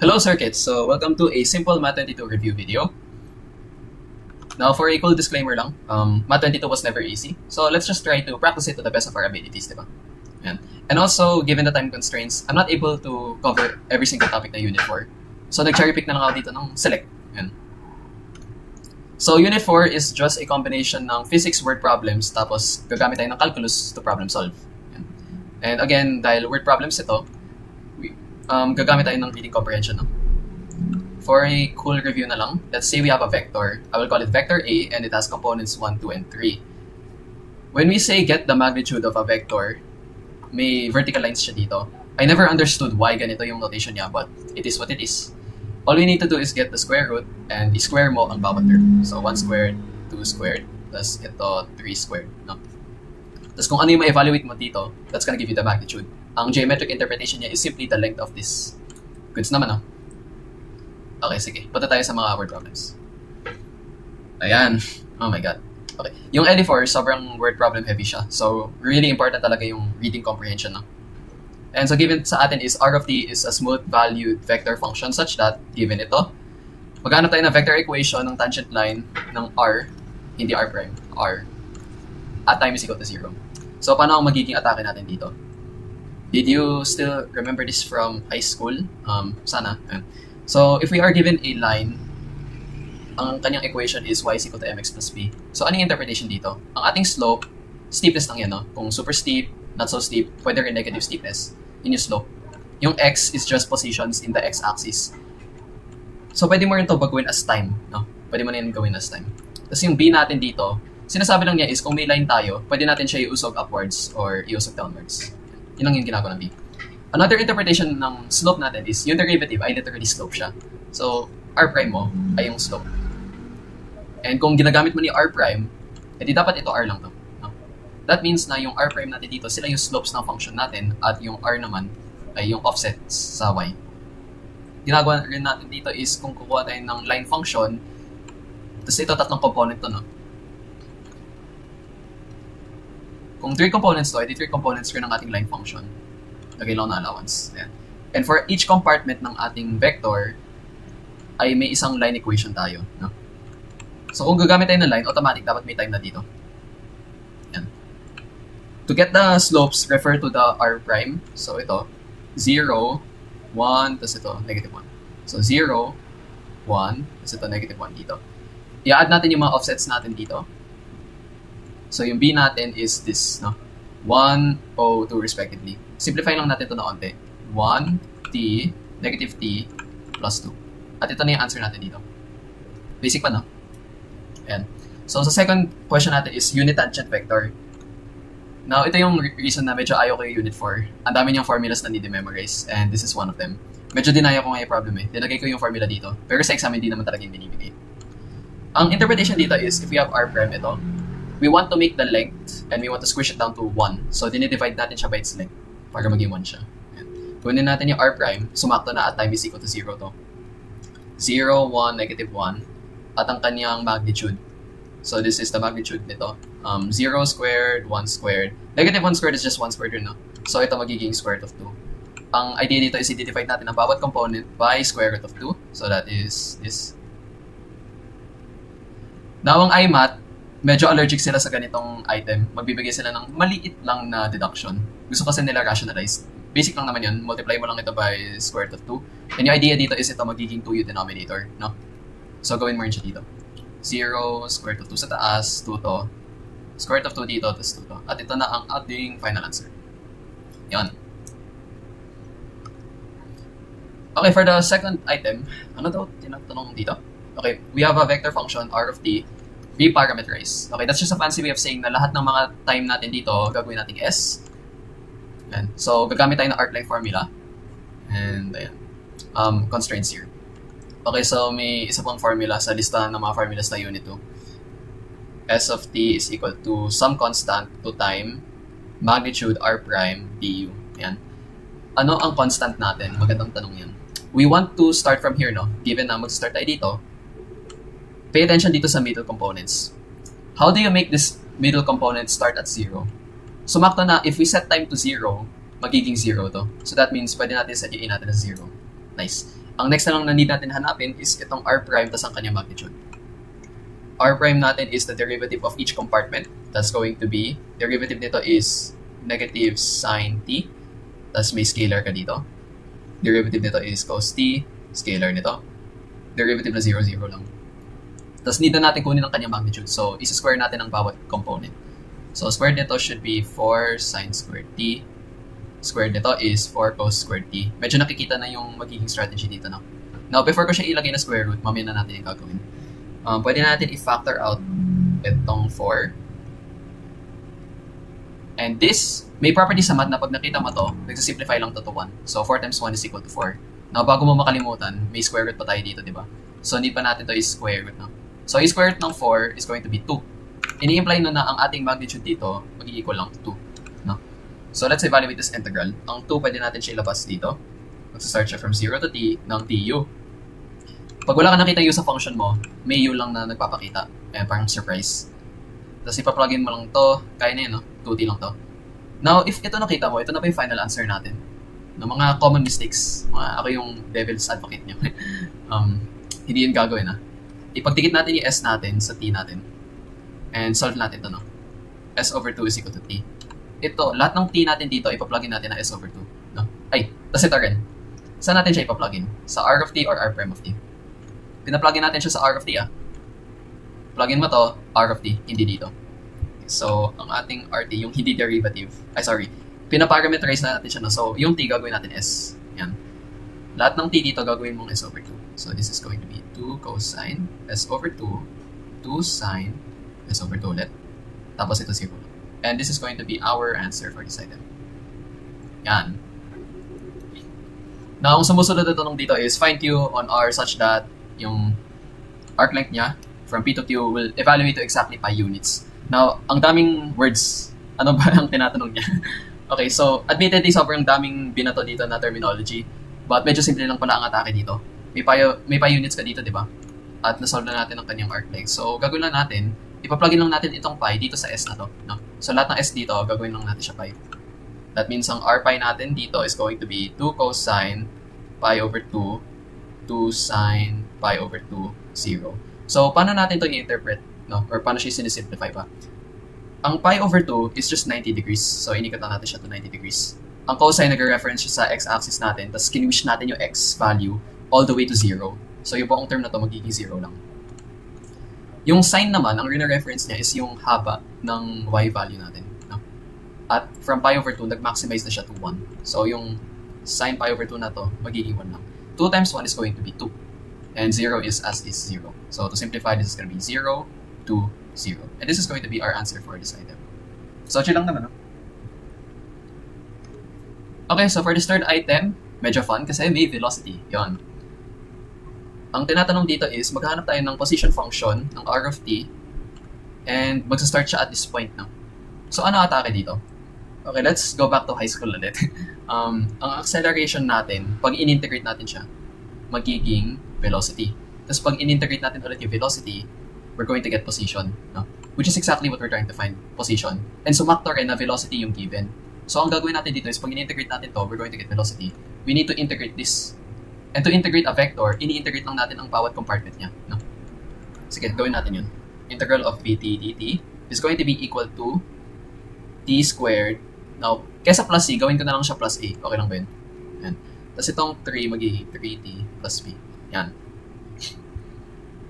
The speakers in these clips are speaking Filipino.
Hello circuits, so welcome to a simple Math22 review video. Now for a cool disclaimer lang, Math22 was never easy, so let's just try to practice it to the best of our abilities, diba? Yan. And also, given the time constraints, I'm not able to cover every single topic na Unit 4. So nag-cherry pick na lang ako dito ng select. Yan. So Unit 4 is just a combination ng physics word problems, tapos gagamit tayo ng calculus to problem solve. Yan. And again, dahil word problems ito, gagamit tayo ng reading comprehension. No? For a cool review na lang, let's say we have a vector. I will call it vector A and it has components 1, 2, and 3. When we say get the magnitude of a vector, may vertical lines siya dito. I never understood why ganito yung notation niya, but it is what it is. All we need to do is get the square root and i-square mo ang bawat term. So 1 squared, 2 squared, plus ito 3 squared. No? Tapos kung ano yung ma-evaluate mo dito, that's gonna give you the magnitude. Ang geometric interpretation niya is simply the length of this. Goods naman, no? Okay, sige. Punta tayo sa mga word problems. Ayan. Oh my God. Okay. Yung LE4, sobrang word problem heavy siya. So, really important talaga yung reading comprehension, no? And so, given sa atin is R of t is a smooth-valued vector function such that, given ito, maghanap tayo ng vector equation ng tangent line ng R, hindi R prime, R, at time is equal to 0. So, paano ang magiging atake natin dito? Did you still remember this from high school? Sana. So, if we are given a line, ang kanyang equation is y is equal to mx plus b. So, ano yung interpretation dito? Ang ating slope, steepness lang yan, no? Kung super steep, not so steep, pwede rin negative steepness. Yun yung slope. Yung x is just positions in the x-axis. So, pwede mo rin ito baguhin as time, no? Pwede mo rin gawin as time. Tapos yung b natin dito, sinasabi lang niya is kung may line tayo, pwede natin siya iusog upwards or iusog downwards. Yun lang yung ginagawa ng b. Another interpretation ng slope natin is yung derivative ay literally slope siya. So, r prime mo ay yung slope. And kung ginagamit mo ni r prime, edi dapat ito r lang to. No? That means na yung r prime natin dito, sila yung slopes ng function natin at yung r naman ay yung offsets sa y. Ginagawa rin natin dito is kung kukuha tayo ng line function, tapos ito tatlong component to, no? Kung 3 components to, edi 3 components rin ng ating line function. Lagay lang na allowance. Ayan. And for each compartment ng ating vector, ay may isang line equation tayo. No? So kung gagamit tayo ng line, automatic dapat may time na dito. Ayan. To get the slopes, refer to the r prime. So ito, 0, 1, tapos ito, negative 1. So 0, 1, tapos ito, negative 1 dito. I-add natin yung mga offsets natin dito. So yung b natin is this, no? 1, 0, 2 respectively. Simplify lang natin ito na onte. 1, t, negative t, plus 2. At ito na yung answer natin dito. Basic pa, no? Ayan. So sa second question natin is unit tangent vector. Now, ito yung reason na medyo ayaw ko yung unit 4. Ang dami niyang formulas na need memorize, and this is one of them. Medyo dinaya ko nga yung problem eh. Dinagay ko yung formula dito. Pero sa exam, hindi naman talaga yung binibigay. Ang interpretation dito is, if we have r prime ito, we want to make the length and we want to squish it down to 1. So, dinidivide natin siya by its length para maging 1 siya. Ayan. Kunin natin yung r prime, sumakto na at time is equal to 0 to. 0, 1, negative 1, at ang kanyang magnitude. So, this is the magnitude nito. 0 squared, 1 squared. Negative 1 squared is just 1 squared rin, no? So, ito magiging square root of 2. Ang idea dito is i-divide natin ang bawat component by square root of 2. So, that is this. Now, ang iMath, medyo allergic sila sa ganitong item. Magbibigay sila ng maliit lang na deduction. Gusto kasi nila rationalize. Basic lang naman yun. Multiply mo lang ito by square root of 2. And yung idea dito is ito magiging 2u denominator, no? So, gawin mo rin siya dito. 0, square root of 2 sa taas, 2 to. Square root of 2 dito, tapos 2 to. At ito na ang ating final answer. Yan. Okay, for the second item, ano daw tinatanong dito? Okay, we have a vector function, r of t, reparameterize. Okay, that's just a fancy way of saying na lahat ng mga time natin dito, gagawin natin s. Ayan. So, gagamit tayo ng arcline formula. And, ayan. Constraints here. Okay, so may isa pang formula sa listahan ng mga formulas na unit 2. S of t is equal to some constant to time magnitude r prime du. Ayan. Ano ang constant natin? Magandang tanong yan. We want to start from here, no? Given na mag-start tayo dito, pay attention dito sa middle components. How do you make this middle component start at 0? Sumakto na, if we set time to 0, magiging 0 to. So that means pwede natin set yung a natin na 0. Nice. Ang next na lang na need natin hanapin is itong r prime tas ang kanyang magnitude. R prime natin is the derivative of each compartment. That's going to be, derivative nito is negative sine t, tas may scalar ka dito. Derivative nito is cos t, scalar nito. Derivative na 0, 0 lang. Tapos need na natin kunin ang kanyang magnitude. So, isa-square natin ang bawat component. So, squared nito should be 4 sine squared t. Squared nito is 4 cos squared t. Medyo nakikita na yung magiging strategy dito, no? Now, before ko siya ilagay na square root, mamaya na natin yung gagawin. Pwede natin i-factor out itong 4. And this, may property sa math na pag nakita mo to, nagsisimplify lang to 1. So, 4 times 1 is equal to 4. Now, bago mo makalimutan, may square root pa tayo dito, di ba? So, need pa natin to is square root, no? So, yung square root ng 4 is going to be 2. Ini-imply na ang ating magnitude dito, mag-equal lang to 2, no? So, let's evaluate this integral. Ang 2, pwede natin siya ilabas dito. Mag-start siya from 0 to t ng tu. Pag wala ka nakita u sa function mo, may u lang na nagpapakita. Ayan, parang surprise. Tapos ipa-plugin mo lang to, kaya na yun, no? 2t lang to. Now, if ito nakita mo, ito na pa yung final answer natin. No, mga common mistakes. Ako yung devil's advocate nyo. Hindi yun gagawin, ha? Ipagtikit natin yung s natin sa t natin. And solve natin ito, no? S over 2 is equal to t. Ito, lahat ng t natin dito, ipa-plugin natin na s over 2. No? Ay, tapos ito rin. Saan natin siya ipa-plugin? Sa r of t or r prime of t? Pina-plugin natin siya sa r of t, ah. Plugin mo to, r of t, hindi dito. So, ang ating rt, yung hindi derivative, pinaparameterize na natin siya, no? So, yung t gagawin natin s. Yan. Lahat ng t dito gagawin mong s over 2. So, this is going to be 2 cosine s over 2, 2 sine s over 2 ulit. Tapos ito 0. And this is going to be our answer for this item. Yan. Now, ang sumusunod na tanong dito is find q on r such that yung arc length niya from P to Q will evaluate to exactly pi units. Now, ang daming words. Ano ba ang tinatanong niya? Okay, so admittedly sobrang daming binato dito na terminology, but medyo simple lang pala ang atake dito. May pi units ka dito, di ba? At nasolve na natin ang kanyang arc length. So, gagawin lang natin, ipa-plugin lang natin itong pi dito sa s na to, no? So, lahat ng s dito, gagawin lang natin siya pi. That means ang r pi natin dito is going to be 2 cosine pi over 2 2 sine pi over 2, 0. So, paano natin ito i-interpret? No? Or paano siya sinisimplify pa? Ang pi over 2 is just 90 degrees. So, inikat lang natin siya to 90 degrees. Ang cosine nag-reference siya sa x-axis natin, tapos kinwish natin yung x value all the way to 0. So, yung buong term na to magiging 0 lang. Yung sine naman, ang reference niya is yung haba ng y value natin. No? At from pi over 2, nag-maximize na siya to 1. So, yung sine pi over 2 na to, magiging 1 lang. 2 times 1 is going to be 2. And 0 is as is 0. So to simplify, this is going to be 0, 2, 0. And this is going to be our answer for this item. So, chill lang naman, no? Okay, so for this third item, medyo fun kasi may velocity. Yon. Ang tinatanong dito is, maghahanap tayo ng position function ng r of t and magsa-start siya at this point, no? So, ano atake dito? Okay, let's go back to high school ulit. Ang acceleration natin, pag in-integrate natin siya, magiging velocity. Tapos pag in-integrate natin ulit yung velocity, we're going to get position. No? Which is exactly what we're trying to find, position. And sumakto rin na velocity yung given. So ang gagawin natin dito is pag in-integrate natin to, we're going to get velocity. We need to integrate this. And to integrate a vector, ini-integrate lang natin ang bawat compartment niya. No? Sige, gawin natin yun. Integral of dt dt is going to be equal to t squared. Now, kesa plus c, gawin ko na lang siya plus a. Okay lang ba yun? Yan. Tapos itong 3 magiging 3t plus b. Yan.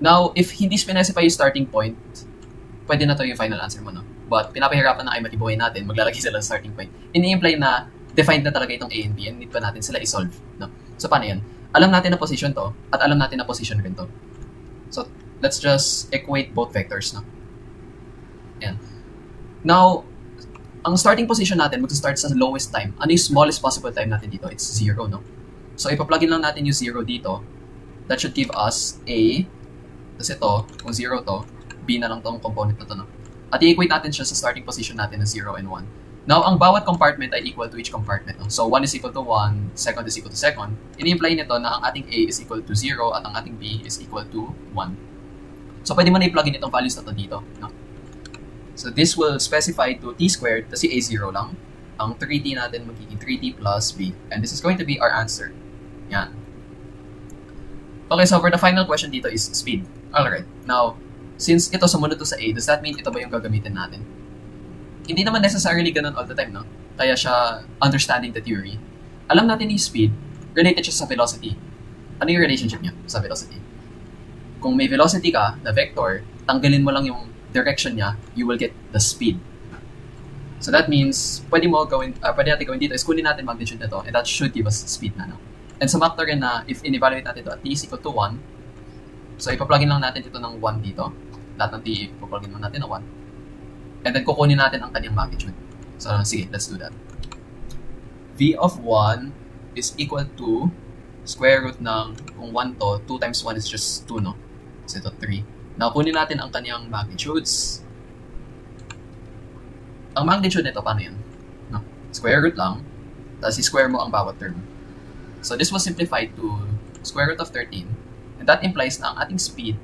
Now, if hindi specify yung starting point, pwede na to yung final answer mo, no? But pinapahirapan na ay matibuhay natin, maglalagay sila sa starting point. Ini-imply na defined na talaga itong a and b and need pa natin sila i-solve. No? So, paano yan? Alam natin na position to at alam natin na position rin to. So, let's just equate both vectors, no? Yan. Now, ang starting position natin, mag-start sa lowest time. Ano yung smallest possible time natin dito? It's 0, no? So, ipa-plugin lang natin yung 0 dito. That should give us A. Tapos ito, kung 0 to, B na lang tong component na to, no? At i-equate natin siya sa starting position natin na 0 and 1. Now, ang bawat compartment ay equal to each compartment, no? So, 1 is equal to 1, second is equal to second. Ini-imply nito na ang ating A is equal to 0 at ang ating B is equal to 1. So, pwede mo na i-plugin itong values na to dito, no? So, this will specify to t squared, kasi a0 lang. Ang 3t natin magiging 3t plus b. And this is going to be our answer. Yan. Okay, so for the final question dito is speed. Alright, now, since ito sumunod to sa A, does that mean ito ba yung gagamitin natin? Hindi naman necessarily ganun all the time, no? Kaya siya understanding the theory. Alam natin yung speed, related siya sa velocity. Ano yung relationship niya sa velocity? Kung may velocity ka, na vector, tanggalin mo lang yung direction niya, you will get the speed. So that means, pwede natin gawin dito is kunin natin magnitude nito, and that should give us speed na, no? And sa factor rin na, if in-evaluate natin ito at t is equal to 1, so ipa-plugin lang natin ito ng 1 dito. Lahat ng t, ipa-plugin lang natin ng 1. And then kukunin natin ang kanyang magnitude. So sige, let's do that. V of 1 is equal to square root ng, kung 1 to, 2 times 1 is just 2, no? So ito 3. Now, kunin natin ang kanyang magnitudes. Ang magnitude nito, paano yan? No? Square root lang, tapos i-square mo ang bawat term. So this was simplified to square root of 13, and that implies na ang ating speed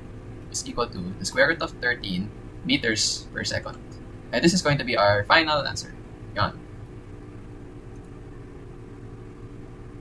is equal to the square root of 13 meters per second. And this is going to be our final answer. Yan.